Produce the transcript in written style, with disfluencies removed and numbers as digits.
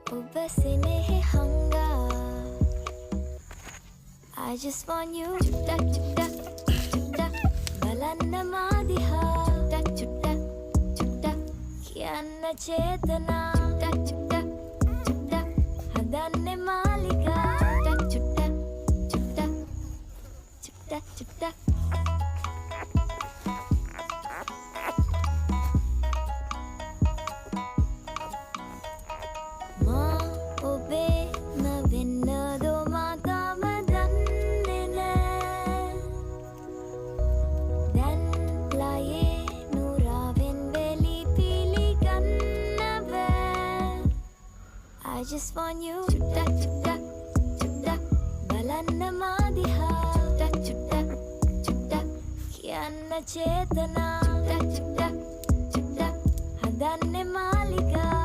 ඔබ සෙනෙහ හංගා I just want you චුට්ටක් චුට්ටක් චුට්ටක් බලන්න මා දිහා චුට්ටක් චුට්ටක් චුට්ටක් කියන්න චේතනා චුට්ටක් චුට්ටක් චුට්ටක් හදන්නේ මාලිකා චුට්ටක් චුට්ටක් චුට්ටක් චුට්ටක් චුට්ටක් මා ඔබේ නවෙන්නදෝ මා තාම දන්නේ නෑ දැන් ලයේ නුරාවෙන් වෙලි පිළිගන්න බෑ I just want you චුට්ටක් චුට්ටක් චුට්ටක් බලන්න මා දිහා චුට්ටක් චුට්ටක් චුට්ටක් කියන්න චේතනා චුට්ටක් චුට්ටක් චුට්ටක් හදන්නේ මාලිකා